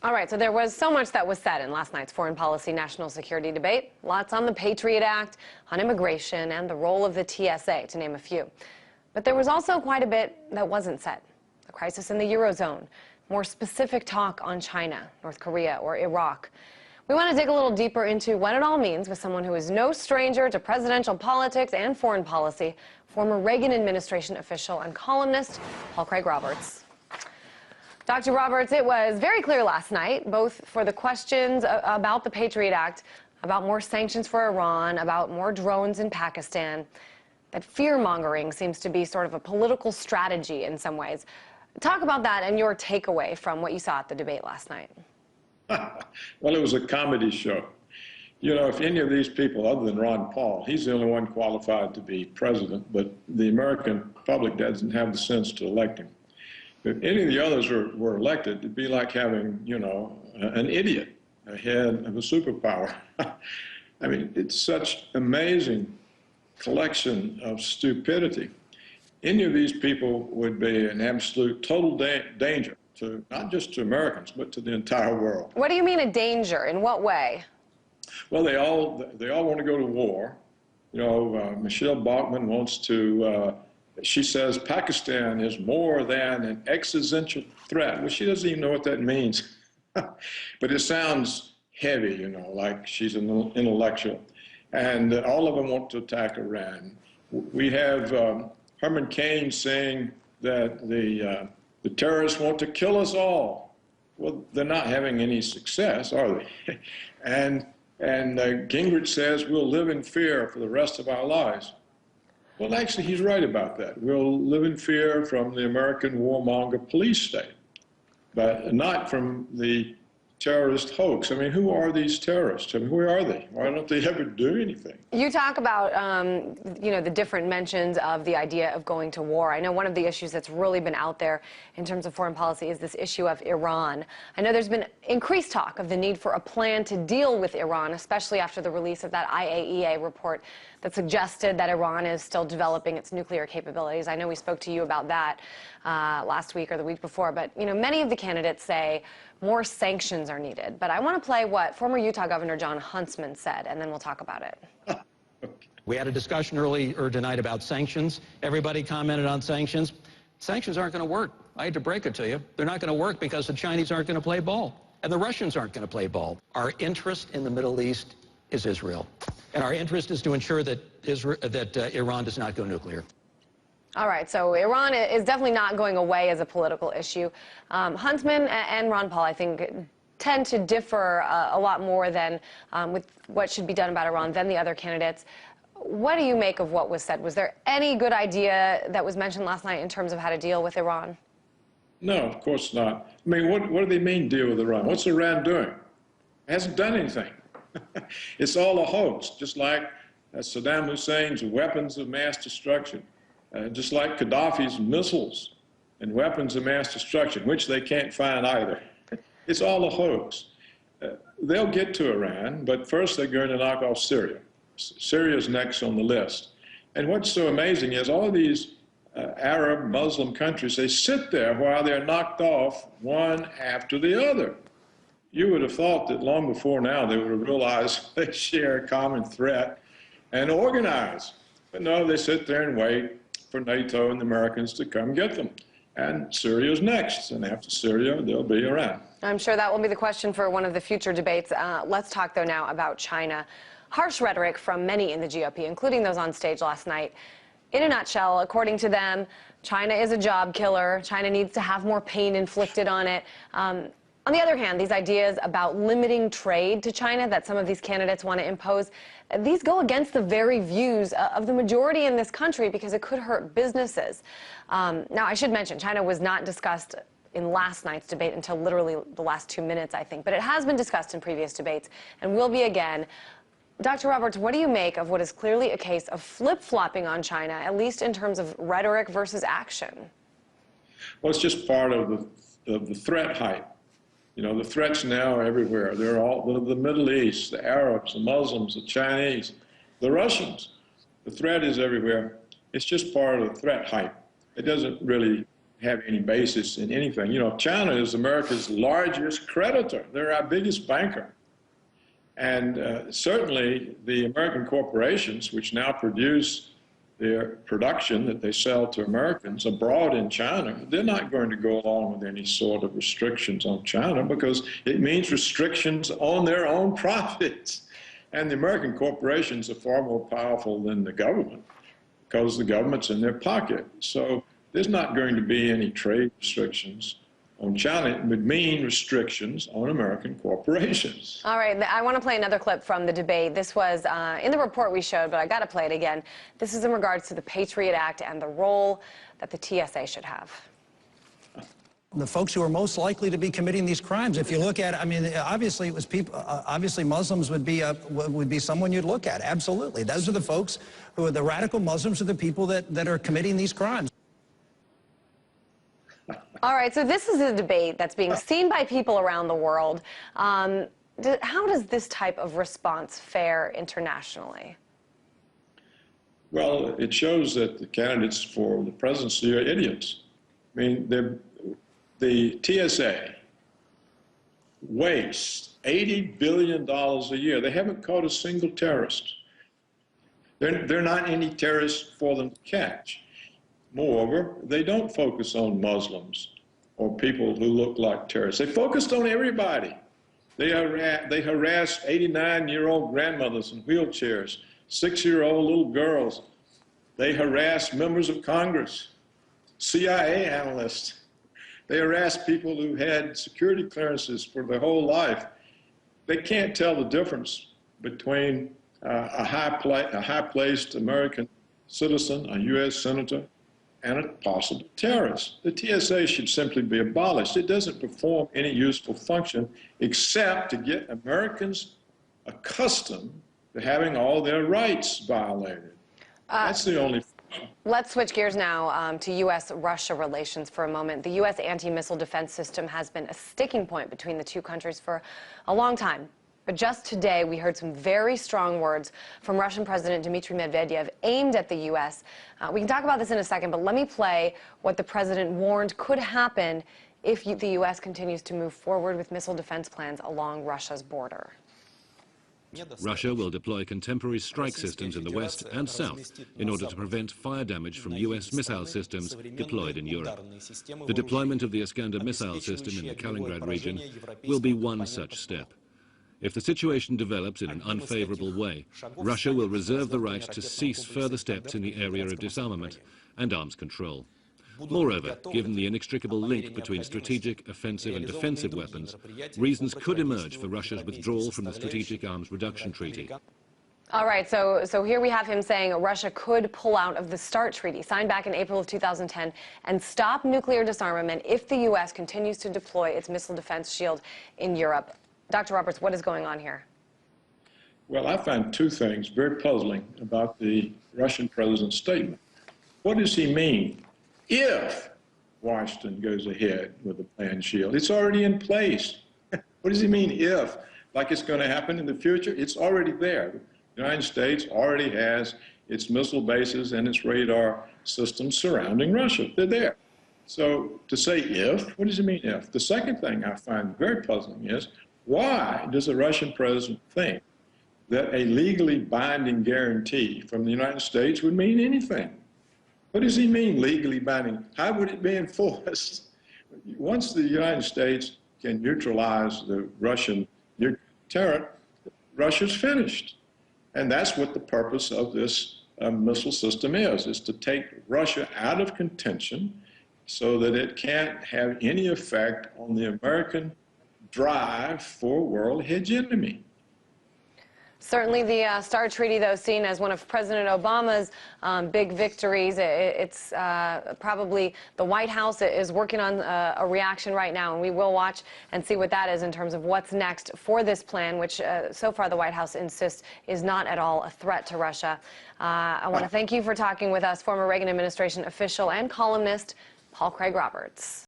All right, so there was so much that was said in last night's foreign policy national security debate. Lots on the Patriot Act, on immigration, and the role of the TSA, to name a few. But there was also quite a bit that wasn't said. The crisis in the Eurozone, more specific talk on China, North Korea, or Iraq. We want to dig a little deeper into what it all means with someone who is no stranger to presidential politics and foreign policy, former Reagan administration official and columnist Paul Craig Roberts. Dr. Roberts, it was very clear last night, both for the questions about the Patriot Act, about more sanctions for Iran, about more drones in Pakistan, that fear-mongering seems to be sort of a political strategy in some ways. Talk about that and your takeaway from what you saw at the debate last night. Well, it was a comedy show. You know, if any of these people, other than Ron Paul, he's the only one qualified to be president, but the American public doesn't have the sense to elect him. If any of the others were elected, it'd be like having, you know, an idiot ahead of a superpower. I mean, it's such amazing collection of stupidity. Any of these people would be an absolute total danger to not just to Americans, but to the entire world. What do you mean a danger? In what way? Well, they all want to go to war. You know, Michelle Bachmann wants to. She says Pakistan is more than an existential threat. Well, she doesn't even know what that means. But it sounds heavy, you know, like she's an intellectual. And all of them want to attack Iran. We have Herman Cain saying that the terrorists want to kill us all. Well, they're not having any success, are they? and Gingrich says we'll live in fear for the rest of our lives. Well, actually, he's right about that. We'll live in fear from the American warmonger police state, but not from the terrorist hoax. I mean, who are these terrorists? I mean, where are they? Why don't they ever do anything? You talk about, you know, the different mentions of the idea of going to war. I know one of the issues that's really been out there in terms of foreign policy is this issue of Iran. I know there's been increased talk of the need for a plan to deal with Iran, especially after the release of that IAEA report that suggested that Iran is still developing its nuclear capabilities. I know we spoke to you about that last week or the week before, but, you know, many of the candidates say more sanctions are needed. But I want to play what former Utah Governor Jon Huntsman said, and then we'll talk about it. We had a discussion earlier tonight about sanctions. Everybody commented on sanctions. Sanctions aren't going to work. I hate to break it to you. They're not going to work because the Chinese aren't going to play ball, and the Russians aren't going to play ball. Our interest in the Middle East is Israel, and our interest is to ensure that Iran does not go nuclear. All right, so Iran is definitely not going away as a political issue. Huntsman and Ron Paul, I think, tend to differ a lot more than with what should be done about Iran than the other candidates. What do you make of what was said? Was there any good idea that was mentioned last night in terms of how to deal with Iran? No, of course not. I mean, what do they mean, deal with Iran? What's Iran doing? It hasn't done anything. It's all a hoax, just like Saddam Hussein's weapons of mass destruction. Just like Gaddafi's missiles and weapons of mass destruction, which they can't find either. It's all a hoax. They'll get to Iran, but first they're going to knock off Syria. Syria's next on the list. And what's so amazing is all of these Arab Muslim countries, they sit there while they're knocked off one after the other. You would have thought that long before now they would have realized they share a common threat and organize. But no, they sit there and wait for NATO and the Americans to come get them. And Syria's next, and after Syria, they'll be Iran. I'm sure that will be the question for one of the future debates. Let's talk, though, now about China. Harsh rhetoric from many in the GOP, including those on stage last night. In a nutshell, according to them, China is a job killer. China needs to have more pain inflicted on it. On the other hand, these ideas about limiting trade to China that some of these candidates want to impose, these go against the very views of the majority in this country because it could hurt businesses. Now, I should mention, China was not discussed in last night's debate until literally the last 2 minutes, I think. But it has been discussed in previous debates and will be again. Dr. Roberts, what do you make of what is clearly a case of flip-flopping on China, at least in terms of rhetoric versus action? Well, it's just part of the threat hype. You know, the threats now are everywhere. They're all the Middle East, the Arabs, the Muslims, the Chinese, the Russians. The threat is everywhere. It's just part of the threat hype. It doesn't really have any basis in anything. You know, China is America's largest creditor. They're our biggest banker. And certainly the American corporations, which now produce their production that they sell to Americans abroad in China, they're not going to go along with any sort of restrictions on China because it means restrictions on their own profits. And the American corporations are far more powerful than the government because the government's in their pocket. So there's not going to be any trade restrictions on China. It would mean restrictions on American corporations. All right, I want to play another clip from the debate. This was in the report we showed, but I got to play it again. This is in regards to the Patriot Act and the role that the TSA should have. The folks who are most likely to be committing these crimes, if you look at, I mean, obviously it was people. Obviously, Muslims would be someone you'd look at. Absolutely, those are the folks who are the radical Muslims, are the people that are committing these crimes. All right, so this is a debate that's being seen by people around the world. How does this type of response fare internationally? Well, it shows that the candidates for the presidency are idiots. I mean, the TSA wastes $80 billion a year. They haven't caught a single terrorist. They're not any terrorists for them to catch. Moreover, they don't focus on Muslims or people who look like terrorists. They focused on everybody. They harassed 89-year-old grandmothers in wheelchairs, 6-year-old little girls. They harassed members of Congress, CIA analysts. They harassed people who had security clearances for their whole life. They can't tell the difference between a high-placed American citizen, a U.S. senator, and a possible terrorist. The TSA should simply be abolished. It doesn't perform any useful function except to get Americans accustomed to having all their rights violated. That's the only function. Let's switch gears now to U.S.-Russia relations for a moment. The U.S. anti-missile defense system has been a sticking point between the two countries for a long time. But just today, we heard some very strong words from Russian President Dmitry Medvedev aimed at the U.S. We can talk about this in a second, but let me play what the president warned could happen if the U.S. continues to move forward with missile defense plans along Russia's border. Russia will deploy contemporary strike systems in the west and south in order to prevent fire damage from U.S. missile systems deployed in Europe. The deployment of the Iskander missile system in the Kaliningrad region will be one such step. If the situation develops in an unfavorable way, Russia will reserve the right to cease further steps in the area of disarmament and arms control. Moreover, given the inextricable link between strategic, offensive and defensive weapons, reasons could emerge for Russia's withdrawal from the Strategic Arms Reduction Treaty. All right, so here we have him saying Russia could pull out of the START treaty, signed back in April of 2010, and stop nuclear disarmament if the U.S. continues to deploy its missile defense shield in Europe. Dr. Roberts, what is going on here? Well, I find two things very puzzling about the Russian president's statement. What does he mean if Washington goes ahead with the planned shield? It's already in place. What does he mean if? Like it's going to happen in the future? It's already there. The United States already has its missile bases and its radar systems surrounding Russia. They're there. So to say if, what does it mean if? The second thing I find very puzzling is, why does the Russian president think that a legally binding guarantee from the United States would mean anything? What does he mean, legally binding? How would it be enforced? Once the United States can neutralize the Russian nuclear deterrent, Russia's finished. And that's what the purpose of this missile system is to take Russia out of contention so that it can't have any effect on the American drive for world hegemony. Certainly the START treaty, though, seen as one of President Obama's big victories. It's probably the White House is working on a reaction right now, and we will watch and see what that is in terms of what's next for this plan, which so far the White House insists is not at all a threat to Russia. I want to thank you for talking with us, former Reagan administration official and columnist Paul Craig Roberts.